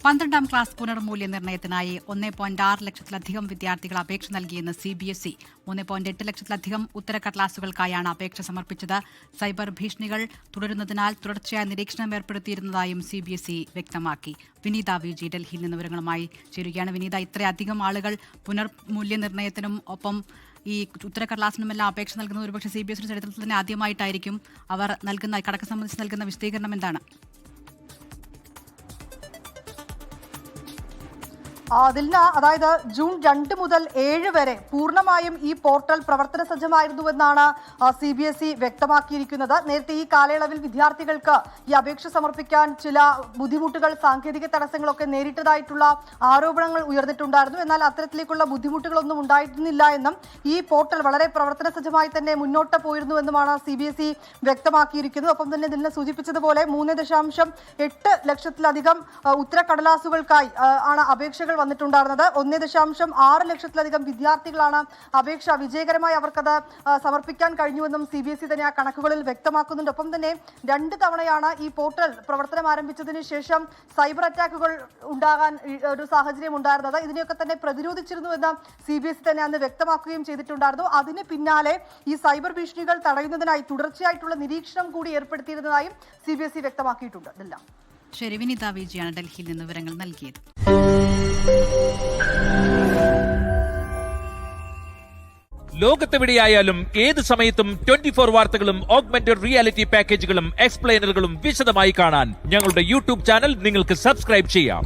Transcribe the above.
12ാം class പുനർമൂല്യനിർണ്ണയത്തിനായി 1.6 ലക്ഷത്തിലധികം വിദ്യാർത്ഥികൾ അപേക്ഷ നൽകിയെന്ന് CBSE. 3.8 ലക്ഷത്തിലധികം ഉത്തരക്കടലാസുകൾക്കായാണ് അപേക്ഷ സമർപ്പിച്ചത്. സൈബർ ഭീഷണികൾ തുടരുന്നതിനാൽ തുടർച്ചയായ നിരീക്ഷണം ഏർപ്പെടുത്തിയിരുന്നതായും CBSE വ്യക്തമാക്കി. വിനീത VG ഡൽഹിയിൽ നിന്ന് വിവരങ്ങളുമായി ചേരുകയാണ്. വിനീത, ഇത്രയധികം ആളുകൾ പുനർമൂല്യനിർണ്ണയത്തിനും ഒപ്പം ഈ ഉത്തരക്കടലാസിനുമെല്ലാം അപേക്ഷ നൽകുന്നത് ഒരുപക്ഷെ CBSE ചരിത്രത്തിൽ തന്നെ ആദ്യമായിട്ടായിരിക്കും. അവർ നൽകുന്ന കണക്ക് സംബന്ധിച്ച് നൽകുന്ന വിശദീകരണം എന്താണ്? അതായത് ജൂൺ 2 മുതൽ 7 വരെ പൂർണ്ണമായും ഈ പോർട്ടൽ പ്രവർത്തന സജ്ജമായിരുന്നുവെന്നാണ് CBSE വ്യക്തമാക്കിയിരിക്കുന്നത്. നേരത്തെ ഈ കാലയളവിൽ വിദ്യാർത്ഥികൾക്ക് ഈ അപേക്ഷ സമർപ്പിക്കാൻ ചില ബുദ്ധിമുട്ടുകൾ, സാങ്കേതിക തടസ്സങ്ങളൊക്കെ നേരിട്ടതായിട്ടുള്ള ആരോപണങ്ങൾ ഉയർന്നിട്ടുണ്ടായിരുന്നു. എന്നാൽ അത്തരത്തിലേക്കുള്ള ബുദ്ധിമുട്ടുകളൊന്നും ഉണ്ടായിരുന്നില്ല എന്നും ഈ പോർട്ടൽ വളരെ പ്രവർത്തന സജ്ജമായി തന്നെ മുന്നോട്ട് പോയിരുന്നുവെന്നുമാണ് CBSE വ്യക്തമാക്കിയിരിക്കുന്നത്. ഒപ്പം തന്നെ ഇതിനെ സൂചിപ്പിച്ചതുപോലെ 3.8 ലക്ഷത്തിലധികം ഉത്തരക്കടലാസുകൾക്കായി ആണ് അപേക്ഷകൾ വന്നിട്ടുണ്ടായിരുന്നത്. 1.6 ലക്ഷത്തിലധികം വിദ്യാർത്ഥികളാണ് അപേക്ഷ വിജയകരമായി അവർക്കത് സമർപ്പിക്കാൻ കഴിഞ്ഞുവെന്നും CBSE തന്നെ ആ കണക്കുകളിൽ വ്യക്തമാക്കുന്നുണ്ട്. ഒപ്പം തന്നെ 2 തവണയാണ് ഈ പോർട്ടൽ പ്രവർത്തനം ആരംഭിച്ചതിന് ശേഷം സൈബർ അറ്റാക്കുകൾ ഉണ്ടാകാൻ ഒരു സാഹചര്യം ഉണ്ടായിരുന്നത്. ഇതിനെയൊക്കെ തന്നെ പ്രതിരോധിച്ചിരുന്നുവെന്ന് CBSE തന്നെ അന്ന് വ്യക്തമാക്കുകയും ചെയ്തിട്ടുണ്ടായിരുന്നു. അതിന് പിന്നാലെ ഈ സൈബർ ഭീഷണികൾ തടയുന്നതിനായി തുടർച്ചയായിട്ടുള്ള നിരീക്ഷണം കൂടി ഏർപ്പെടുത്തിയിരുന്നതായും CBSE വ്യക്തമാക്കിയിട്ടുണ്ട്. ശരി, വിനീത വിജിയാണ് ഡൽഹിയിൽ നിന്ന് വിവരങ്ങൾ നൽകിയത്. ലോകത്തെവിടെയായാലും ഏത് സമയത്തും 24 വാർത്തകളും ഓഗ്മെന്റഡ് റിയാലിറ്റി പാക്കേജുകളും എക്സ്പ്ലെയിനറുകളും വിശദമായി കാണാൻ ഞങ്ങളുടെ YouTube ചാനൽ നിങ്ങൾക്ക് സബ്സ്ക്രൈബ് ചെയ്യാം.